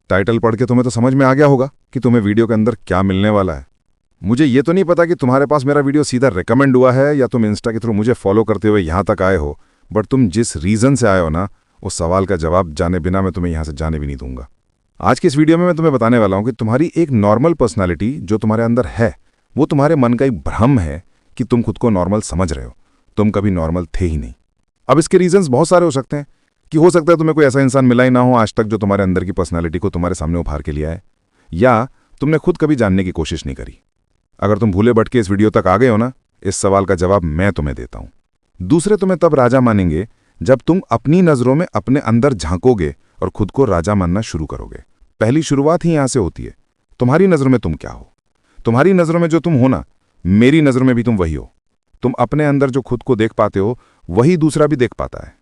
Title पढ़ के तुम्हें तो समझ में आ गया होगा कि तुम्हें वीडियो के अंदर क्या मिलने वाला है। मुझे ये तो नहीं पता कि तुम्हारे पास मेरा वीडियो सीधा रिकमेंड हुआ है या तुम इंस्टा के थ्रू मुझे फॉलो करते हुए यहाँ तक आए हो, बट तुम जिस रीज़न से आए हो ना, उस सवाल का जवाब जाने बिना मैं तुम्हें यहाँ से जाने भी नहीं दूंगा। आज की इस वीडियो में मैं तुम्हें बताने वाला हूँ कि तुम्हारी एक नॉर्मल पर्सनैलिटी जो तुम्हारे अंदर है, वो तुम्हारे मन का एक भ्रम है कि तुम खुद को नॉर्मल समझ रहे हो। तुम कभी नॉर्मल थे ही नहीं। अब इसके रीजंस बहुत सारे हो सकते हैं कि हो सकता है तुम्हें कोई ऐसा इंसान मिला ही ना हो आज तक जो तुम्हारे अंदर की पर्सनालिटी को तुम्हारे सामने उभार के लिया है, या तुमने खुद कभी जानने की कोशिश नहीं करी। अगर तुम भूले भटके इस वीडियो तक आ गए हो ना, इस सवाल का जवाब मैं तुम्हें देता हूं। दूसरे तुम्हें तब राजा मानेंगे जब तुम अपनी नजरों में अपने अंदर झांकोगे और खुद को राजा मानना शुरू करोगे। पहली शुरुआत ही यहां से होती है। तुम्हारी नजरों में तुम क्या हो? तुम्हारी नजरों में जो तुम हो ना, मेरी नजरों में भी तुम वही हो। तुम अपने अंदर जो खुद को देख पाते हो, वही दूसरा भी देख पाता है।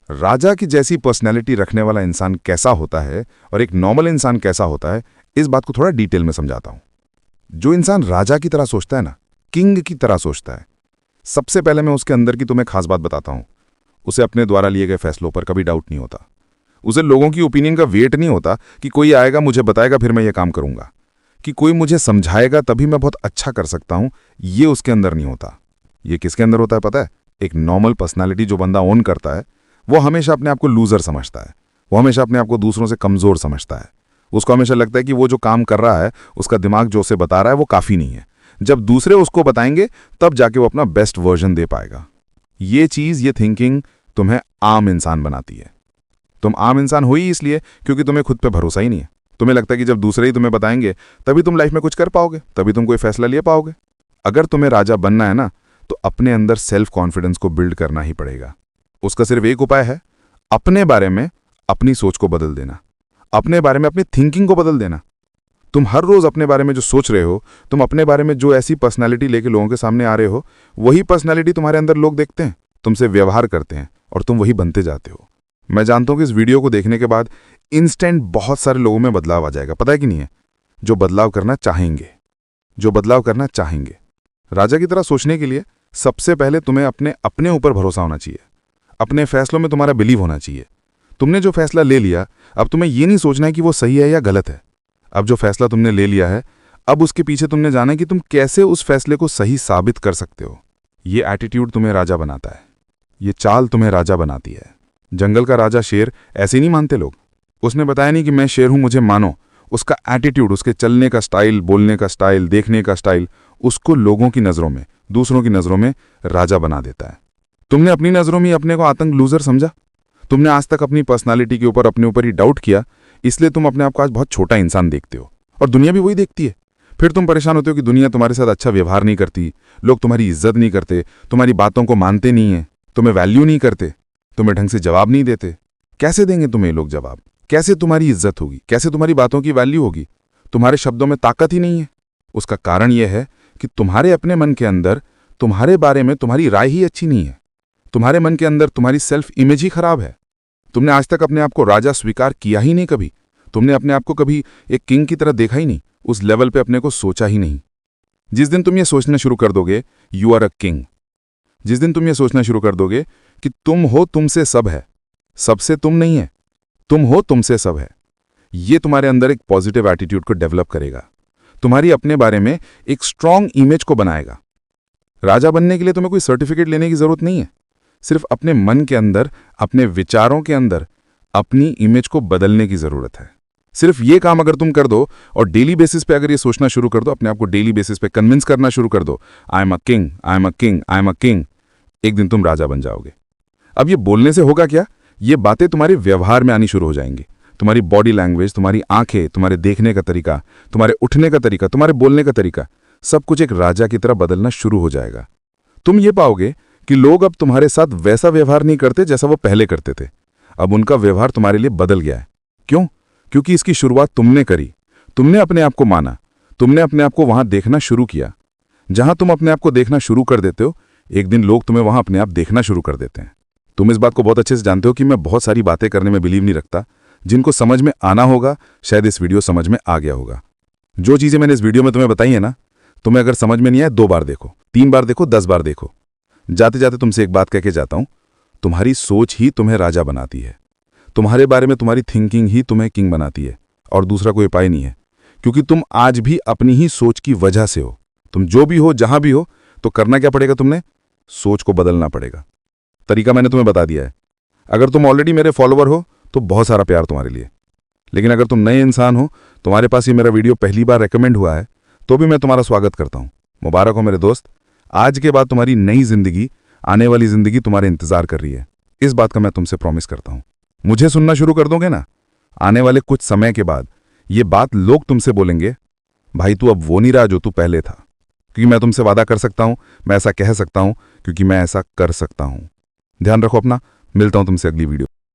राजा की जैसी पर्सनैलिटी रखने वाला इंसान कैसा होता है और एक नॉर्मल इंसान कैसा होता है, इस बात को थोड़ा डिटेल में समझाता हूं। जो इंसान राजा की तरह सोचता है ना, किंग की तरह सोचता है, सबसे पहले मैं उसके अंदर की तुम्हें खास बात बताता हूं। उसे अपने द्वारा लिए गए फैसलों पर कभी डाउट नहीं होता। उसे लोगों की ओपिनियन का वेट नहीं होता कि कोई आएगा मुझे बताएगा फिर मैं ये काम करूंगा, कि कोई मुझे समझाएगा तभी मैं बहुत अच्छा कर सकता हूं। ये उसके अंदर नहीं होता। ये किसके अंदर होता है पता है? एक नॉर्मल पर्सनालिटी जो बंदा ओन करता है, वो हमेशा अपने आप को लूजर समझता है। वो हमेशा अपने आप को दूसरों से कमजोर समझता है। उसको हमेशा लगता है कि वो जो काम कर रहा है, उसका दिमाग जो उसे बता रहा है वो काफी नहीं है। जब दूसरे उसको बताएंगे तब जाके वो अपना बेस्ट वर्जन दे पाएगा। ये चीज, ये थिंकिंग तुम्हें आम इंसान बनाती है। तुम आम इंसान हो ही इसलिए क्योंकि तुम्हें खुद पे भरोसा ही नहीं है। तुम्हें लगता है कि जब दूसरे ही तुम्हें बताएंगे तभी तुम लाइफ में कुछ कर पाओगे, तभी तुम कोई फैसला ले पाओगे। अगर तुम्हें राजा बनना है ना, तो अपने अंदर सेल्फ कॉन्फिडेंस को बिल्ड करना ही पड़ेगा। उसका सिर्फ एक उपाय है, अपने बारे में अपनी सोच को बदल देना, अपने बारे में अपनी थिंकिंग को बदल देना। तुम हर रोज अपने बारे में जो सोच रहे हो, तुम अपने बारे में जो ऐसी पर्सनैलिटी लेके लोगों के सामने आ रहे हो, वही पर्सनैलिटी तुम्हारे अंदर लोग देखते हैं, तुमसे व्यवहार करते हैं और तुम वही बनते जाते हो। मैं जानता हूं कि इस वीडियो को देखने के बाद इंस्टेंट बहुत सारे लोगों में बदलाव आ जाएगा। पता है कि नहीं है? जो बदलाव करना चाहेंगे, जो बदलाव करना चाहेंगे। राजा की तरह सोचने के लिए सबसे पहले तुम्हें अपने ऊपर भरोसा होना चाहिए। अपने फैसलों में तुम्हारा बिलीव होना चाहिए। तुमने जो फैसला ले लिया, अब तुम्हें यह नहीं सोचना है कि वो सही है या गलत है। अब जो फैसला तुमने ले लिया है, अब उसके पीछे तुमने जाना है कि तुम कैसे उस फैसले को सही साबित कर सकते हो। ये एटीट्यूड तुम्हें राजा बनाता है। ये चाल तुम्हें राजा बनाती है। जंगल का राजा शेर ऐसे नहीं मानते लोग। उसने बताया नहीं कि मैं शेर हूं मुझे मानो। उसका एटीट्यूड, उसके चलने का स्टाइल, बोलने का स्टाइल, देखने का स्टाइल, उसको लोगों की नजरों में, दूसरों की नजरों में राजा बना देता है। तुमने अपनी नजरों में अपने को आतंक लूजर समझा। तुमने आज तक अपनी पर्सनालिटी के ऊपर अपने ऊपर ही डाउट किया, इसलिए तुम अपने आप को आज बहुत छोटा इंसान देखते हो और दुनिया भी वही देखती है। फिर तुम परेशान होते हो कि दुनिया तुम्हारे साथ अच्छा व्यवहार नहीं करती, लोग तुम्हारी इज्जत नहीं करते, तुम्हारी बातों को मानते नहीं है, तुम्हें वैल्यू नहीं करते, तुम्हें ढंग से जवाब नहीं देते। कैसे देंगे तुम्हें लोग जवाब? कैसे तुम्हारी इज्जत होगी? कैसे तुम्हारी बातों की वैल्यू होगी? तुम्हारे शब्दों में ताकत ही नहीं है। उसका कारण यह है कि तुम्हारे अपने मन के अंदर तुम्हारे बारे में तुम्हारी राय ही अच्छी नहीं है। तुम्हारे मन के अंदर तुम्हारी सेल्फ इमेज ही खराब है। तुमने आज तक अपने आप को राजा स्वीकार किया ही नहीं। कभी तुमने अपने आप को कभी एक किंग की तरह देखा ही नहीं। उस लेवल पे अपने को सोचा ही नहीं। जिस दिन तुम ये सोचना शुरू कर दोगे यू आर अ किंग, जिस दिन तुम ये सोचना शुरू कर दोगे कि तुम हो, तुमसे सब है, सबसे तुम नहीं है, तुम हो, तुमसे सब है, ये तुम्हारे अंदर एक पॉजिटिव एटीट्यूड को डेवलप करेगा। तुम्हारी अपने बारे में एक स्ट्रांग इमेज को बनाएगा। राजा बनने के लिए तुम्हें कोई सर्टिफिकेट लेने की जरूरत नहीं है। सिर्फ अपने मन के अंदर, अपने विचारों के अंदर अपनी इमेज को बदलने की जरूरत है। सिर्फ ये काम अगर तुम कर दो और डेली बेसिस पे अगर ये सोचना शुरू कर दो, अपने आप को डेली बेसिस पे कन्विंस करना शुरू कर दो, I am a king, I am a king, I am a king, एक दिन तुम राजा बन जाओगे। अब ये बोलने से होगा क्या? ये बातें तुम्हारे व्यवहार में आनी शुरू हो जाएंगी। तुम्हारी बॉडी लैंग्वेज, तुम्हारी आंखें, तुम्हारे देखने का तरीका, तुम्हारे उठने का तरीका, तुम्हारे बोलने का तरीका, सब कुछ एक राजा की तरह बदलना शुरू हो जाएगा। तुम ये पाओगे कि लोग अब तुम्हारे साथ वैसा व्यवहार नहीं करते जैसा वो पहले करते थे। अब उनका व्यवहार तुम्हारे लिए बदल गया है। क्यों? क्योंकि इसकी शुरुआत तुमने करी। तुमने अपने आप को माना, तुमने अपने आप को वहां देखना शुरू किया। जहां तुम अपने आप को देखना शुरू कर देते हो, एक दिन लोग तुम्हें वहां अपने आप देखना शुरू कर देते हैं। तुम इस बात को बहुत अच्छे से जानते हो कि मैं बहुत सारी बातें करने में बिलीव नहीं रखता। जिनको समझ में आना होगा, शायद इस वीडियो समझ में आ गया होगा। जो चीजें मैंने इस वीडियो में तुम्हें बताई है ना, तुम्हें अगर समझ में नहीं आए 2 बार देखो, 3 बार देखो, 10 बार देखो। जाते जाते तुमसे एक बात कह के जाता हूं, तुम्हारी सोच ही तुम्हें राजा बनाती है। तुम्हारे बारे में तुम्हारी थिंकिंग ही तुम्हें किंग बनाती है। और दूसरा कोई उपाय नहीं है, क्योंकि तुम आज भी अपनी ही सोच की वजह से हो। तुम जो भी हो, जहां भी हो, तो करना क्या पड़ेगा? तुमने सोच को बदलना पड़ेगा। तरीका मैंने तुम्हें बता दिया है। अगर तुम ऑलरेडी मेरे फॉलोवर हो तो बहुत सारा प्यार तुम्हारे लिए, लेकिन अगर तुम नए इंसान हो, तुम्हारे पास ये मेरा वीडियो पहली बार रेकमेंड हुआ है, तो भी मैं तुम्हारा स्वागत करता हूं। मुबारक हो मेरे दोस्त। आज के बाद तुम्हारी नई जिंदगी, आने वाली जिंदगी तुम्हारे इंतजार कर रही है। इस बात का मैं तुमसे प्रॉमिस करता हूं। मुझे सुनना शुरू कर दोगे ना, आने वाले कुछ समय के बाद ये बात लोग तुमसे बोलेंगे, भाई तू अब वो नहीं रहा जो तू पहले था। क्योंकि मैं तुमसे वादा कर सकता हूं, मैं ऐसा कह सकता हूं, क्योंकि मैं ऐसा कर सकता हूं। ध्यान रखो अपना। मिलता हूं तुमसे अगली वीडियो।